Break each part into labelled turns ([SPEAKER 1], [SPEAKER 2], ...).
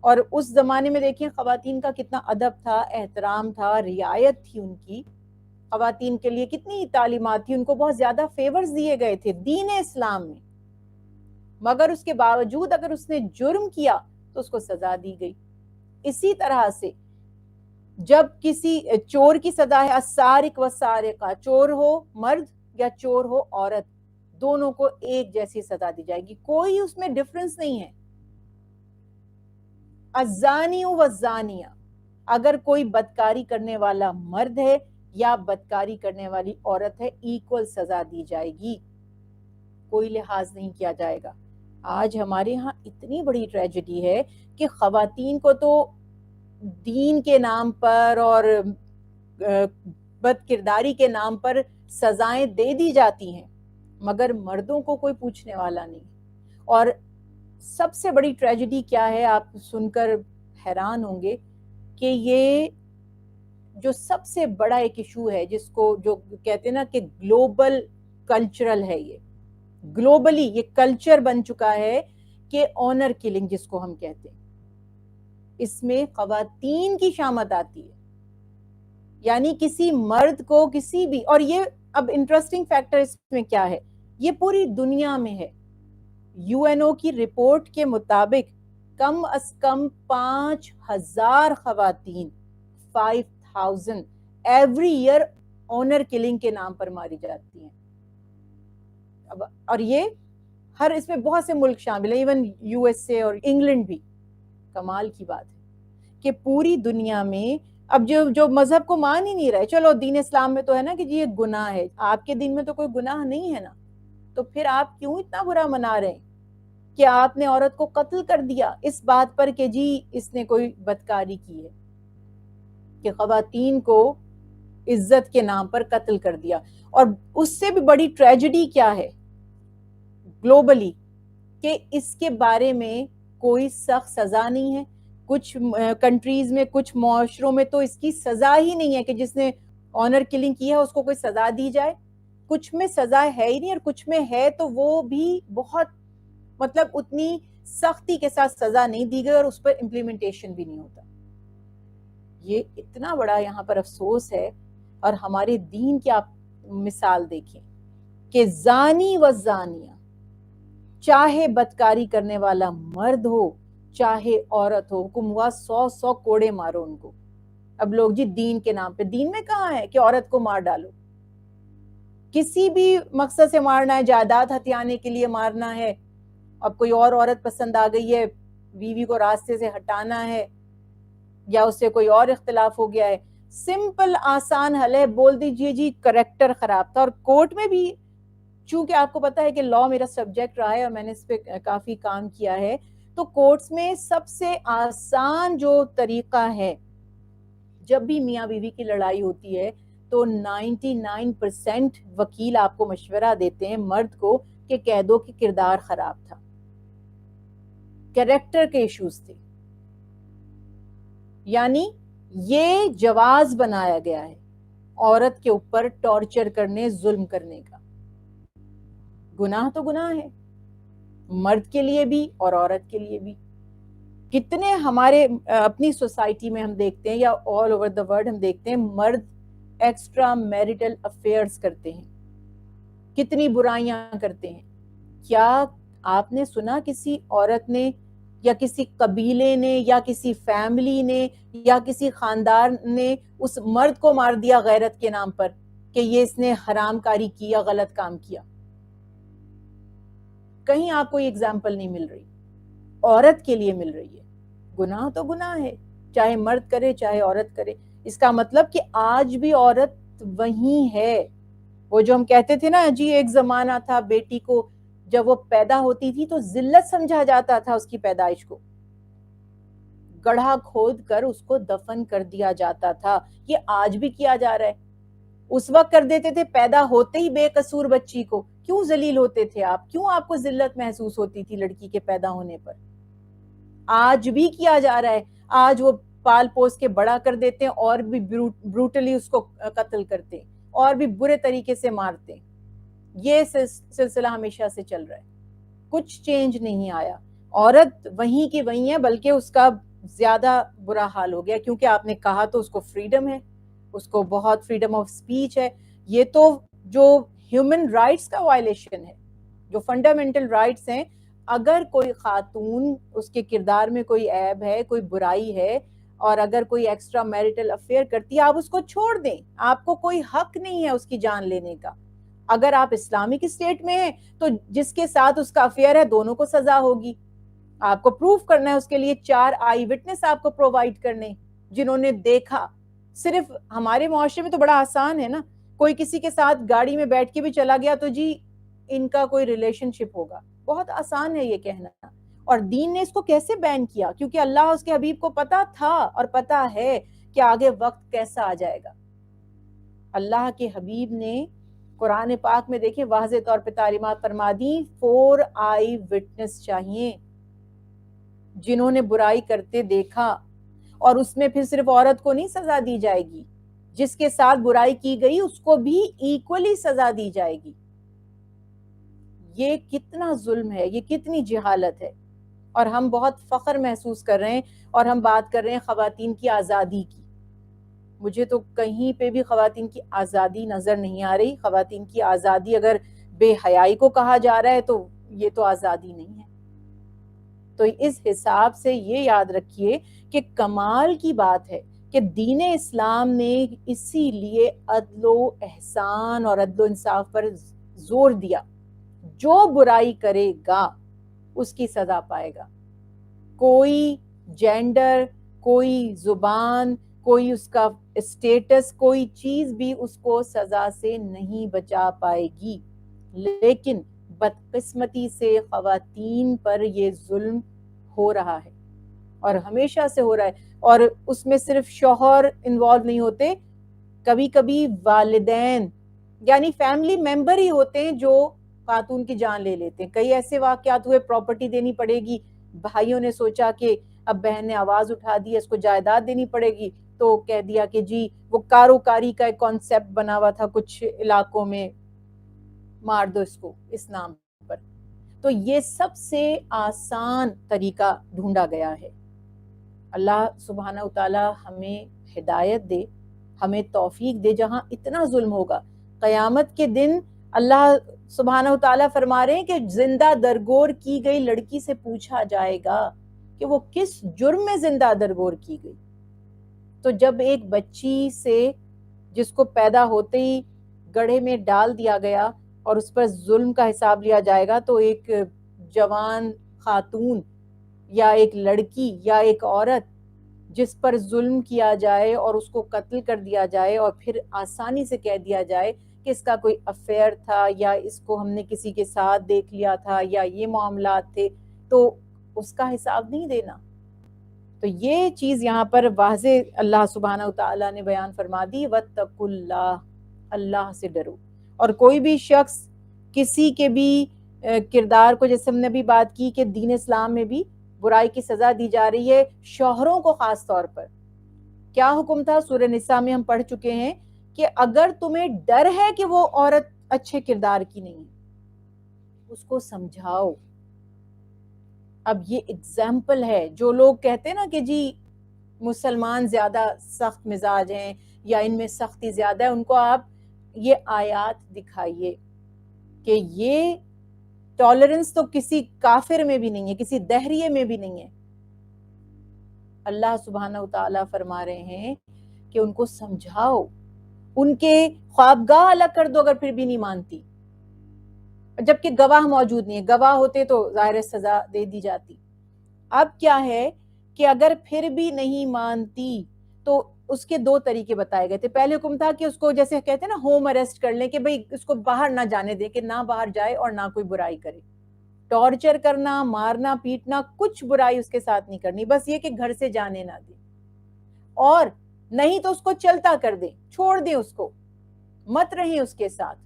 [SPEAKER 1] اور اس زمانے میں دیکھیں خواتین کا کتنا ادب تھا، احترام تھا، رعایت تھی ان کی، خواتین کے لیے کتنی تعلیمات تھی، ان کو بہت زیادہ فیورز دیے گئے تھے دین اسلام میں، مگر اس کے باوجود اگر اس نے جرم کیا تو اس کو سزا دی گئی۔ اسی طرح سے جب کسی چور کی سزا ہے السارق والسارقہ، چور ہو مرد یا چور ہو عورت، دونوں کو ایک جیسی سزا دی جائے گی، کوئی اس میں ڈفرنس نہیں ہے۔ الزانی والزانیہ، اگر کوئی بدکاری کرنے والا مرد ہے یا بدکاری کرنے والی عورت ہے، ایکول سزا دی جائے گی، کوئی لحاظ نہیں کیا جائے گا۔ آج ہمارے ہاں اتنی بڑی ٹریجڈی ہے کہ خواتین کو تو دین کے نام پر اور بد کرداری کے نام پر سزائیں دے دی جاتی ہیں، مگر مردوں کو کوئی پوچھنے والا نہیں۔ اور سب سے بڑی ٹریجڈی کیا ہے، آپ سن کر حیران ہوں گے کہ یہ جو سب سے بڑا ایک ایشو ہے، جس کو جو کہتے ہیں نا کہ گلوبل کلچرل ہے، یہ گلوبلی یہ کلچر بن چکا ہے کہ آنر کلنگ جس کو ہم کہتے ہیں، اس میں خواتین کی شامت آتی ہے۔ یعنی کسی مرد کو کسی بھی، اور یہ اب انٹرسٹنگ فیکٹر اس میں کیا ہے، یہ پوری دنیا میں ہے۔ یو این او کی رپورٹ کے مطابق کم از کم 5,000 خواتین 5,000 ایوری ایئر آنر کلنگ کے نام پر ماری جاتی ہیں۔ اور یہ ہر اس میں بہت سے ملک شامل ہیں، ایون یو ایس اے اور انگلینڈ بھی۔ کمال کی بات ہے کہ پوری دنیا میں اب جو مذہب کو مان ہی نہیں رہے، چلو دین اسلام میں تو ہے نا کہ جی یہ گناہ ہے، آپ کے دین میں تو کوئی گناہ نہیں ہے نا، تو پھر آپ کیوں اتنا برا منا رہے ہیں کہ آپ نے عورت کو قتل کر دیا اس بات پر کہ جی اس نے کوئی بدکاری کی ہے، کہ خواتین کو عزت کے نام پر قتل کر دیا۔ اور اس سے بھی بڑی ٹریجڈی کیا ہے گلوبلی، کہ اس کے بارے میں کوئی سخت سزا نہیں ہے۔ کچھ کنٹریز میں، کچھ معاشروں میں تو اس کی سزا ہی نہیں ہے کہ جس نے آنر کلنگ کی ہے اس کو کوئی سزا دی جائے، کچھ میں سزا ہے ہی نہیں، اور کچھ میں ہے تو وہ بھی بہت مطلب اتنی سختی کے ساتھ سزا نہیں دی گئی اور اس پر امپلیمنٹیشن بھی نہیں ہوتا۔ یہ اتنا بڑا یہاں پر افسوس ہے۔ اور ہمارے دین کی آپ مثال دیکھیں کہ زانی و زانیہ، چاہے بدکاری کرنے والا مرد ہو چاہے عورت ہو، حکم ہوا 100 کوڑے مارو ان کو۔ اب لوگ جی دین کے نام پہ، دین میں کہاں ہے کہ عورت کو مار ڈالو؟ کسی بھی مقصد سے مارنا ہے، جائیداد ہتھیانے کے لیے مارنا ہے، اب کوئی اور عورت پسند آ گئی ہے، بیوی کو راستے سے ہٹانا ہے، یا اس سے کوئی اور اختلاف ہو گیا ہے، سمپل آسان حل ہے، بول دیجئے جی کریکٹر خراب تھا۔ اور کورٹ میں بھی، چونکہ آپ کو پتا ہے کہ لا میرا سبجیکٹ رہا ہے اور میں نے اس پہ کافی کام کیا ہے، تو کورٹس میں سب سے آسان جو طریقہ ہے، جب بھی میاں بیوی کی لڑائی ہوتی ہے تو 99% وکیل آپ کو مشورہ دیتے ہیں مرد کو کہ کہہ دو کہ کردار خراب تھا، کریکٹر کے ایشوز تھے۔ یعنی یہ جواز بنایا گیا ہے عورت کے اوپر ٹارچر کرنے، ظلم کرنے کا۔ گناہ تو گناہ ہے، مرد کے لیے بھی اور عورت کے لیے بھی۔ کتنے ہمارے اپنی سوسائٹی میں ہم دیکھتے ہیں یا آل اوور دا ورلڈ ہم دیکھتے ہیں، مرد ایکسٹرا میریٹل افیئرز کرتے ہیں، کتنی برائیاں کرتے ہیں۔ کیا آپ نے سنا کسی عورت نے یا کسی قبیلے نے یا کسی فیملی نے یا کسی خاندان نے اس مرد کو مار دیا غیرت کے نام پر کہ یہ اس نے حرام کاری کی یا غلط کام کیا؟ کہیں آپ کو یہ اگزامپل نہیں مل رہی۔ عورت کے لیے مل رہی ہے۔ گناہ تو گناہ ہے، چاہے مرد کرے چاہے عورت کرے۔ اس کا مطلب کہ آج بھی عورت وہیں ہے۔ وہ جو ہم کہتے تھے نا جی ایک زمانہ تھا بیٹی کو جب وہ پیدا ہوتی تھی تو ذلت سمجھا جاتا تھا، اس کی پیدائش کو گڑھا کھود کر اس کو دفن کر دیا جاتا تھا۔ یہ آج بھی کیا جا رہا ہے۔ اس وقت کر دیتے تھے پیدا ہوتے ہی بے قصور بچی کو۔ کیوں ذلیل ہوتے تھے آپ؟ کیوں آپ کو ذلت محسوس ہوتی تھی لڑکی کے پیدا ہونے پر؟ آج بھی کیا جا رہا ہے۔ آج وہ پال پوس کے بڑا کر دیتے ہیں اور بھی بروٹلی اس کو قتل کرتے ہیں اور بھی برے طریقے سے مارتے ہیں۔ یہ سلسلہ ہمیشہ سے چل رہا ہے، کچھ چینج نہیں آیا۔ عورت وہیں کی وہیں ہے، بلکہ اس کا زیادہ برا حال ہو گیا، کیونکہ آپ نے کہا تو اس کو فریڈم ہے، اس کو بہت فریڈم آف سپیچ ہے. یہ تو جو ہیومن رائٹس کا وائلیشن ہے، جو فنڈامنٹل رائٹس ہیں. اگر کوئی خاتون اس کے کردار میں کوئی عیب ہے، کوئی برائی ہے، اور اگر کوئی ایکسٹرا میریٹل افیئر کرتی ہے، آپ اس کو چھوڑ دیں. آپ کو کوئی حق نہیں ہے اس کی جان لینے کا. اگر آپ اسلامک اسٹیٹ میں ہیں تو جس کے ساتھ اس کا افیئر ہے دونوں کو سزا ہوگی. آپ کو پروف کرنا ہے، اس کے لیے 4 آئی وٹنس آپ کو پرووائڈ کرنے جنہوں نے دیکھا. صرف ہمارے معاشرے میں تو بڑا آسان ہے نا، کوئی کسی کے ساتھ گاڑی میں بیٹھ کے بھی چلا گیا تو جی ان کا کوئی ریلیشن شپ ہوگا. بہت آسان ہے یہ کہنا. اور دین نے اس کو کیسے بین کیا؟ کیونکہ اللہ اس کے حبیب کو پتا تھا اور پتا ہے کہ آگے وقت کیسا آ جائے گا. اللہ کے حبیب نے قرآن پاک میں دیکھیں واضح طور پہ تعلیمات فرما دی، 4 آئی وٹنس چاہیے جنہوں نے برائی کرتے دیکھا. اور اس میں پھر صرف عورت کو نہیں سزا دی جائے گی، جس کے ساتھ برائی کی گئی اس کو بھی ایکولی سزا دی جائے گی. یہ کتنا ظلم ہے، یہ کتنی جہالت ہے. اور ہم بہت فخر محسوس کر رہے ہیں اور ہم بات کر رہے ہیں خواتین کی آزادی کی. مجھے تو کہیں پہ بھی خواتین کی آزادی نظر نہیں آ رہی. خواتین کی آزادی اگر بے حیائی کو کہا جا رہا ہے تو یہ تو آزادی نہیں ہے. تو اس حساب سے یہ یاد رکھیے کہ کمال کی بات ہے کہ دین اسلام نے اسی لیے عدل و احسان اور عدل و انصاف پر زور دیا. جو برائی کرے گا اس کی سزا پائے گا. کوئی جینڈر، کوئی زبان، کوئی اس کا اسٹیٹس، کوئی چیز بھی اس کو سزا سے نہیں بچا پائے گی. لیکن بدقسمتی سے خواتین پر یہ ظلم ہو رہا ہے اور ہمیشہ سے ہو رہا ہے. اور اس میں صرف شوہر انوالو نہیں ہوتے، کبھی کبھی والدین یعنی فیملی ممبر ہی ہوتے ہیں جو خاتون کی جان لے لیتے ہیں. کئی ایسے واقعات ہوئے پراپرٹی دینی پڑے گی، بھائیوں نے سوچا کہ اب بہن نے آواز اٹھا دی اس کو جائیداد دینی پڑے گی، تو کہہ دیا کہ جی وہ کاروکاری کا ایک کانسیپٹ بنا ہوا تھا کچھ علاقوں میں، مار دو اس کو اس نام پر. تو یہ سب سے آسان طریقہ ڈھونڈا گیا ہے. اللہ سبحانہ وتعالی ہمیں ہدایت دے، ہمیں توفیق دے. جہاں اتنا ظلم ہوگا قیامت کے دن اللہ سبحانہ وتعالی فرما رہے ہیں کہ زندہ درگور کی گئی لڑکی سے پوچھا جائے گا کہ وہ کس جرم میں زندہ درگور کی گئی. تو جب ایک بچی سے جس کو پیدا ہوتے ہی گڑھے میں ڈال دیا گیا اور اس پر ظلم کا حساب لیا جائے گا، تو ایک جوان خاتون یا ایک لڑکی یا ایک عورت جس پر ظلم کیا جائے اور اس کو قتل کر دیا جائے اور پھر آسانی سے کہہ دیا جائے کہ اس کا کوئی افیئر تھا یا اس کو ہم نے کسی کے ساتھ دیکھ لیا تھا یا یہ معاملات تھے، تو اس کا حساب نہیں دینا. تو یہ چیز یہاں پر واضح اللہ سبحانہ وتعالی نے بیان فرما دی، وَاتَّقُوا اللَّهَ، اللہ سے ڈرو. اور کوئی بھی شخص کسی کے بھی کردار کو، جیسے ہم نے بھی بات کی کہ دین اسلام میں بھی برائی کی سزا دی جا رہی ہے شوہروں کو خاص طور پر. کیا حکم تھا؟ سورہ نساء میں ہم پڑھ چکے ہیں کہ اگر تمہیں ڈر ہے کہ وہ عورت اچھے کردار کی نہیں ہے اس کو سمجھاؤ. اب یہ اگزامپل ہے. جو لوگ کہتے ہیں نا کہ جی مسلمان زیادہ سخت مزاج ہیں یا ان میں سختی زیادہ ہے، ان کو آپ یہ آیات دکھائیے کہ یہ ٹالرنس تو کسی کافر میں بھی نہیں ہے، کسی دہریے میں بھی نہیں ہے. اللہ سبحانہ وتعالی فرما رہے ہیں کہ ان کو سمجھاؤ، ان کے خوابگاہ الگ کر دو اگر پھر بھی نہیں مانتی، جبکہ گواہ موجود نہیں ہے. گواہ ہوتے تو ظاہر سزا دے دی جاتی. اب کیا ہے کہ اگر پھر بھی نہیں مانتی تو اس کے 2 طریقے بتائے گئے تھے. پہلے حکم تھا کہ اس کو جیسے کہتے ہیں نا ہوم اریسٹ کر لیں، کہ بھئی اس کو باہر نہ جانے دیں، کہ نہ باہر جائے اور نہ کوئی برائی کرے. ٹارچر کرنا، مارنا پیٹنا، کچھ برائی اس کے ساتھ نہیں کرنی، بس یہ کہ گھر سے جانے نہ دیں. اور نہیں تو اس کو چلتا کر دیں، چھوڑ دیں، اس کو مت رہیں اس کے ساتھ.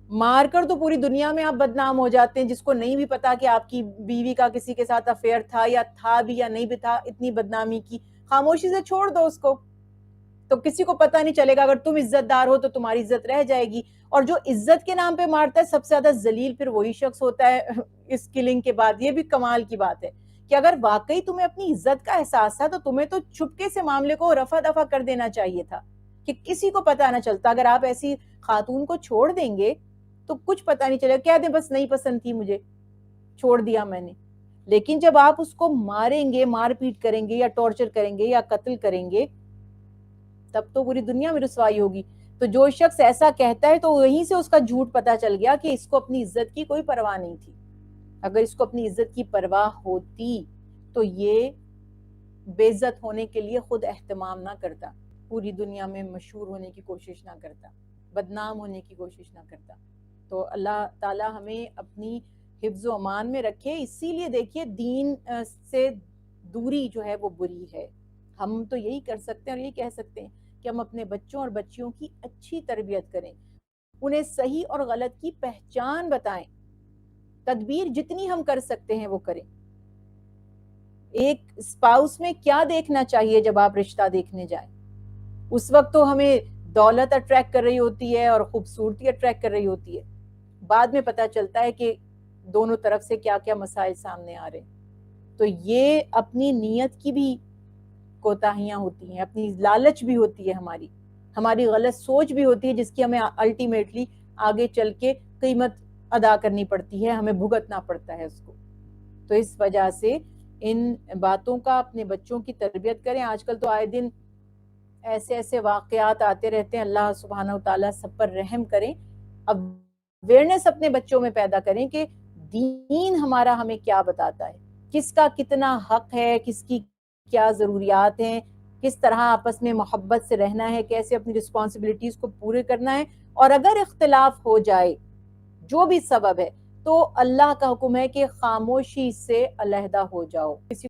[SPEAKER 1] مار کر تو پوری دنیا میں آپ بدنام ہو جاتے ہیں. جس کو نہیں بھی پتا کہ آپ کی بیوی کا کسی کے ساتھ افیئر تھا یا تھا بھی یا نہیں بھی تھا، اتنی بدنامی کی، خاموشی سے چھوڑ دو اس کو، تو کسی کو پتہ نہیں چلے گا. اگر تم عزت دار ہو تو تمہاری عزت رہ جائے گی. اور جو عزت کے نام پہ مارتا ہے سب سے زیادہ ذلیل پھر وہی شخص ہوتا ہے اس کلنگ کے بعد. یہ بھی کمال کی بات ہے کہ اگر واقعی تمہیں اپنی عزت کا احساس تھا تو تمہیں تو چپکے سے معاملے کو رفع دفع کر دینا چاہیے تھا کہ کسی کو پتا نہ چلتا. اگر آپ ایسی خاتون کو چھوڑ دیں گے تو کچھ پتا نہیں چلے گا, کہہ دیں بس نہیں پسند تھی مجھے, چھوڑ دیا میں نے. لیکن جب آپ اس کو ماریں گے, مار پیٹ کریں گے یا ٹارچر کریں گے یا قتل کریں گے, تب تو پوری دنیا میں رسوائی ہوگی. تو جو شخص ایسا کہتا ہے تو وہیں سے اس کا جھوٹ پتا چل گیا کہ اس کو اپنی عزت کی کوئی پرواہ نہیں تھی. اگر اس کو اپنی عزت کی پرواہ ہوتی تو یہ بے عزت ہونے کے لیے خود اہتمام نہ کرتا, پوری دنیا میں مشہور ہونے کی کوشش نہ کرتا, بدنام ہونے کی کوشش نہ کرتا. تو اللہ تعالی ہمیں اپنی حفظ و امان میں رکھے. اسی لیے دیکھیے دین سے دوری جو ہے وہ بری ہے. ہم تو یہی کر سکتے ہیں اور یہی کہہ سکتے ہیں کہ ہم اپنے بچوں اور بچیوں کی اچھی تربیت کریں, انہیں صحیح اور غلط کی پہچان بتائیں, تدبیر جتنی ہم کر سکتے ہیں وہ کریں. ایک اسپاؤس میں کیا دیکھنا چاہیے جب آپ رشتہ دیکھنے جائیں؟ اس وقت تو ہمیں دولت اٹریکٹ کر رہی ہوتی ہے اور خوبصورتی اٹریکٹ کر رہی ہوتی ہے, بعد میں پتہ چلتا ہے کہ دونوں طرف سے کیا کیا مسائل سامنے آ رہے ہیں. تو یہ اپنی نیت کی بھی کوتاہیاں ہوتی ہیں, اپنی لالچ بھی ہوتی ہے, ہماری غلط سوچ بھی ہوتی ہے جس کی ہمیں الٹیمیٹلی آگے چل کے قیمت ادا کرنی پڑتی ہے, ہمیں بھگتنا پڑتا ہے اس کو. تو اس وجہ سے ان باتوں کا اپنے بچوں کی تربیت کریں. آج کل تو آئے دن ایسے ایسے واقعات آتے رہتے ہیں, اللہ سبحانہ وتعالیٰ سب پر رحم کریں. اب اویئرنیس اپنے بچوں میں پیدا کریں کہ دین ہمارا ہمیں کیا بتاتا ہے, کس کا کتنا حق ہے, کس کی کیا ضروریات ہیں, کس طرح آپس میں محبت سے رہنا ہے, کیسے اپنی رسپانسبلٹیز کو پورے کرنا ہے. اور اگر اختلاف ہو جائے جو بھی سبب ہے تو اللہ کا حکم ہے کہ خاموشی سے علیحدہ ہو جاؤ.